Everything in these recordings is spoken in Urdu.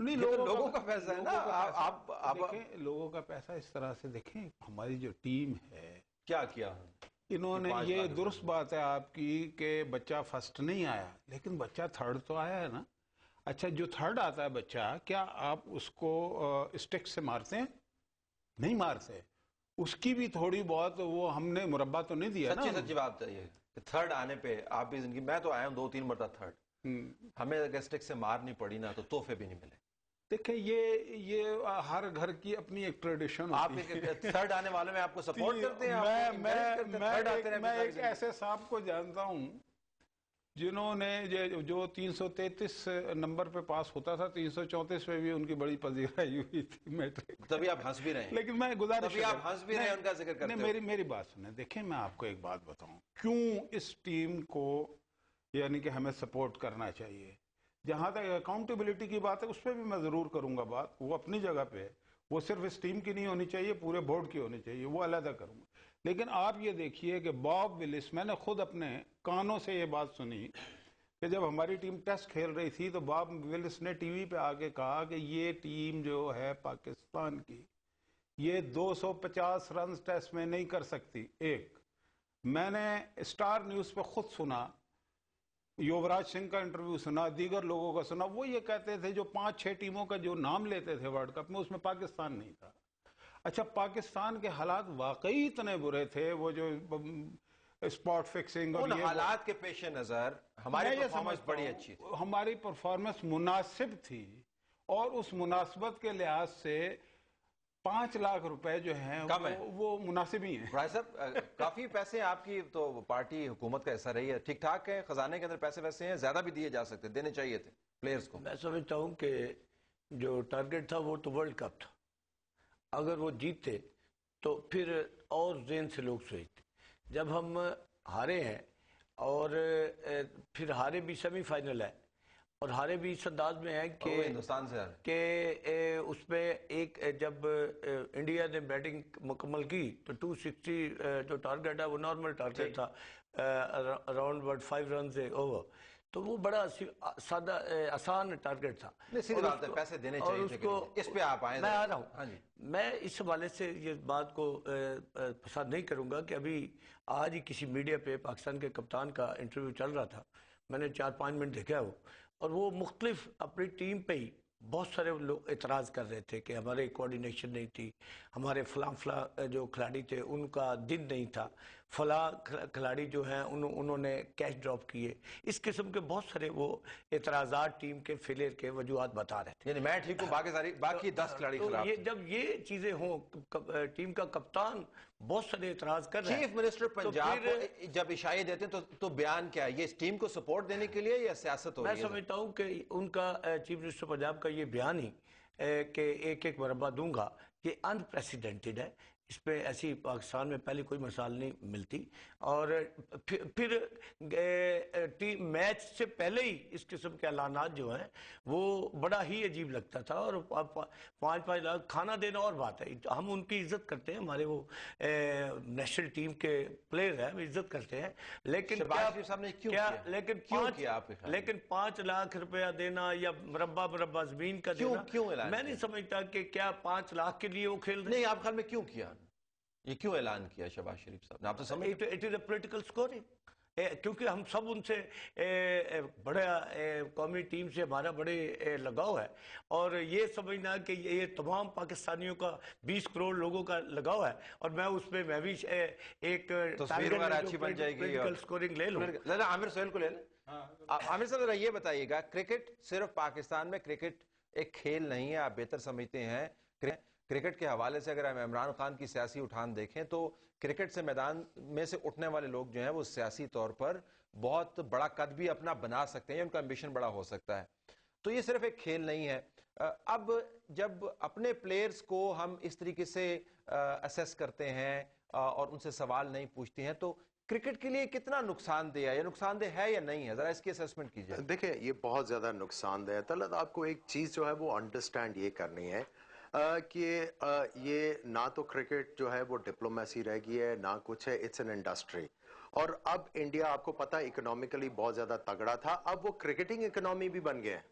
نہیں یہ تو لوگوں کا پیسہ ہے نا. آپ دیکھیں لوگوں کا پیسہ اس طرح سے دیکھیں. ہماری جو ٹیم ہے کیا کیا انہوں نے, یہ درست بات ہے آپ کی کہ بچہ فرسٹ نہیں آیا, لیکن بچہ تھرڈ تو آیا ہے نا. اچھا جو تھرڈ آتا ہے بچہ, کیا آپ اس کو اسٹک سے مارتے ہیں؟ نہیں مارتے. اس کی بھی تھوڑی بہت, وہ ہم نے مربع تو نہیں دیا نا. سچی بات ہے یہ کہ تھرڈ آنے پہ آپ بھی زندگی, میں تو آیا ہوں 2-3 مرتبہ تھرڈ, ہمیں اگر اسٹک سے مار نہیں پڑی نا تو تحفے بھی نہیں ملے. دیکھیں یہ ہر گھر کی اپنی ایک ٹریڈیشن آپ ہوتی ہے. تھرڈ آنے والوں میں آپ کو سپورٹ کرتے ہیں, میں ایک ایسے صاحب کو جانتا ہوں جنہوں نے جو 333 نمبر پہ پاس ہوتا تھا, 334 پہ بھی ان کی بڑی پذیرائی ہوئی تھی میٹرک. تبھی آپ ہنس بھی رہے ہیں, لیکن میں گزارش, تبھی آپ ہنس بھی رہے ہیں, ان کا ذکر کرتے ہیں. میری بات سنیں. دیکھیں میں آپ کو ایک بات بتاؤں کیوں اس ٹیم کو یعنی کہ ہمیں سپورٹ کرنا چاہیے. جہاں تک اکاؤنٹیبلٹی کی بات ہے اس پہ بھی میں ضرور کروں گا بات, وہ اپنی جگہ پہ ہے. وہ صرف اس ٹیم کی نہیں ہونی چاہیے, پورے بورڈ کی ہونی چاہیے, وہ علیحدہ کروں گا. لیکن آپ یہ دیکھیے کہ باب ولس, میں نے خود اپنے کانوں سے یہ بات سنی کہ جب ہماری ٹیم ٹیسٹ کھیل رہی تھی تو باب ولس نے ٹی وی پہ آ کے کہا کہ یہ ٹیم جو ہے پاکستان کی, یہ 250 رنز ٹیسٹ میں نہیں کر سکتی. ایک میں نے اسٹار نیوز پہ خود سنا, یووراج سنگھ کا انٹرویو سنا, دیگر لوگوں کا سنا, وہ یہ کہتے تھے جو 5-6 ٹیموں کا جو نام لیتے تھے ورلڈ کپ میں اس میں پاکستان نہیں تھا. اچھا پاکستان کے حالات واقعی اتنے برے تھے, وہ جو اسپاٹ فکسنگ اور ان حالات کے پیش نظر ہماری پرفارمنس بڑی اچھی تھی. ہماری پرفارمنس مناسب تھی, اور اس مناسبت کے لحاظ سے 5 لاکھ روپے جو ہیں وہ مناسب ہی ہیں. بھائی صاحب کافی پیسے آپ کی تو پارٹی حکومت کا حصہ رہی ہے, ٹھیک ٹھاک ہے, خزانے کے اندر پیسے ویسے ہیں, زیادہ بھی دیے جا سکتے, دینے چاہیے تھے پلیئرز کو. میں سمجھتا ہوں کہ جو ٹارگٹ تھا وہ تو ورلڈ کپ تھا, اگر وہ جیتتے تو پھر اور ذہن سے لوگ سوچتے. جب ہم ہارے ہیں اور پھر ہارے بھی سیمی فائنل ہے, اور ہارے بھی اس انداز میں ہیں کہ ہندوستان سے کہ اس میں ایک جب انڈیا نے بیٹنگ مکمل کی تو 260 جو ٹارگٹ ہے وہ نارمل ٹارگٹ تھا, اراؤنڈ 5 رنز اوور, تو وہ بڑا سادہ آسان ٹارگٹ تھا. سیدھی بات ہے, پیسے دینے چاہیے تھے. اس پہ آپ آئیں, میں آ رہا ہوں. میں اس حوالے سے یہ بات کو پسند نہیں کروں گا کہ ابھی آج ہی کسی میڈیا پہ پاکستان کے کپتان کا انٹرویو چل رہا تھا, میں نے 4-5 منٹ دیکھا وہ, اور وہ مختلف اپنی ٹیم پہ ہی بہت سارے لوگ اعتراض کر رہے تھے کہ ہمارے کوارڈینیشن نہیں تھی, ہمارے فلاں جو کھلاڑی تھے ان کا دن نہیں تھا, فلاں کھلاڑی جو ہیں انہوں نے کیچ ڈراپ کیے. اس قسم کے بہت سارے وہ اعتراضات ٹیم کے فیلئر کے وجوہات بتا رہے تھے. یعنی میں ٹھیک ہوں, باقی 10 کھلاڑی خلاف. جب یہ چیزیں ہوں, ٹیم کا کپتان بہت سارے اعتراض کر رہے ہیں, چیف منسٹر پنجاب کو جب اشارے دیتے ہیں تو بیان کیا ہے, یہ اس ٹیم کو سپورٹ دینے کے لیے یا سیاست ہو رہی ہے؟ میں سمجھتا ہوں کہ ان کا چیف منسٹر پنجاب کا یہ بیان ہی کہ ایک مربع دوں گا, یہ انپریسیڈنٹڈ ہے. اس پہ ایسی پاکستان میں پہلے کوئی مثال نہیں ملتی. اور پھر میچ سے پہلے ہی اس قسم کے اعلانات جو ہیں وہ بڑا ہی عجیب لگتا تھا. اور 5-5 لاکھ کھانا دینا اور بات ہے, ہم ان کی عزت کرتے ہیں, ہمارے وہ نیشنل ٹیم کے پلیئر ہیں, عزت کرتے ہیں, لیکن لیکن 5 لاکھ روپیہ دینا یا مربع زمین کا دینا, میں نہیں سمجھتا کہ کیا 5 لاکھ کے لیے وہ کھیل رہے ہیں. نہیں, آپ خیال میں کیوں کیا, یہ کیوں اعلان کیا شہباز شریف صاحب نے, آپ تو سمجھتے it is a political scoring, کیونکہ ہم سب ان سے بڑا قومی ٹیم سے ہمارا بڑے لگاؤ ہے, اور یہ سمجھنا کہ یہ تمام پاکستانیوں کا 20 کروڑ لوگوں کا لگاؤ ہے, اور میں اس میں بھی ایک پولیٹیکل اسکورنگ لے لوں. عامر سہیل کو لے لیں. عامر صاحب ذرا یہ بتائیے گا, کرکٹ صرف پاکستان میں کرکٹ ایک کھیل نہیں ہے, آپ بہتر سمجھتے ہیں. کرکٹ کے حوالے سے اگر ہم عمران خان کی سیاسی اٹھان دیکھیں تو کرکٹ سے میدان میں سے اٹھنے والے لوگ جو ہیں وہ سیاسی طور پر بہت بڑا قد بھی اپنا بنا سکتے ہیں, ان کا امبیشن بڑا ہو سکتا ہے. تو یہ صرف ایک کھیل نہیں ہے. اب جب اپنے پلیئرز کو ہم اس طریقے سے اسیس کرتے ہیں اور ان سے سوال نہیں پوچھتے ہیں تو کرکٹ کے لیے کتنا نقصان دہ ہے, یا نقصان دہ ہے یا نہیں ہے, ذرا اس کی اسیسمنٹ کیجیے. دیکھیں یہ بہت زیادہ نقصان دہ ہے. طلعت آپ کو ایک چیز جو ہے وہ انڈرسٹینڈ یہ کرنی ہے کہ یہ نہ تو کرکٹ جو ہے وہ ڈپلومیسی رہ گئی ہے, نہ کچھ ہے, اٹس این انڈسٹری. اور اب انڈیا آپ کو پتا اکنامکلی بہت زیادہ تگڑا تھا, اب وہ کرکٹنگ اکنامی بھی بن گیا ہے.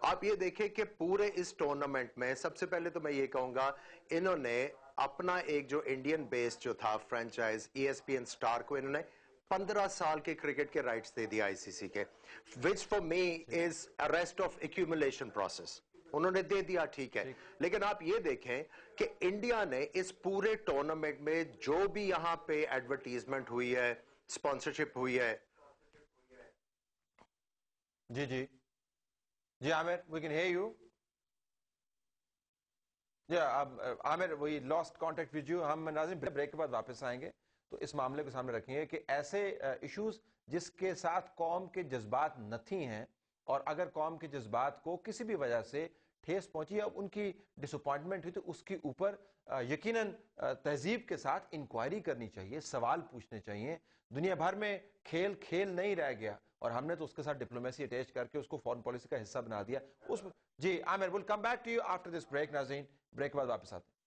آپ یہ دیکھیں کہ پورے اس ٹورنامنٹ میں سب سے پہلے تو میں یہ کہوں گا انہوں نے اپنا ایک جو انڈین بیس جو تھا فرینچائز ESPN اسٹار کو انہوں نے 15 سال کے کرکٹ کے رائٹس دے دیا ICC کے, which for me is arrest of accumulation process. انہوں نے دے دیا, ٹھیک ہے, لیکن آپ یہ دیکھیں کہ انڈیا نے اس پورے ٹورنامنٹ میں جو بھی یہاں پہ ایڈورٹیزمنٹ ہوئی ہے, اسپانسرشپ ہوئی ہے. جی عامر, we can hear you. Amir, we lost contact with you. ہم ناظرین بریک کے بعد واپس آئیں گے تو اس معاملے کو سامنے رکھیں گے کہ ایسے ایشوز جس کے ساتھ قوم کے جذبات نتھی ہیں, اور اگر قوم کے جذبات کو کسی بھی وجہ سے ٹھیس پہنچی, اب ان کی ڈس اپوائنٹمنٹ ہوئی, تو اس کے اوپر یقیناً تہذیب کے ساتھ انکوائری کرنی چاہیے, سوال پوچھنے چاہیے. دنیا بھر میں کھیل نہیں رہ گیا, اور ہم نے تو اس کے ساتھ ڈپلومیسی اٹیچ کر کے اس کو فورن پالیسی کا حصہ بنا دیا. جی عامر, we'll come back to you after this break. ناظرین, بریک کے بعد واپس آتے ہیں.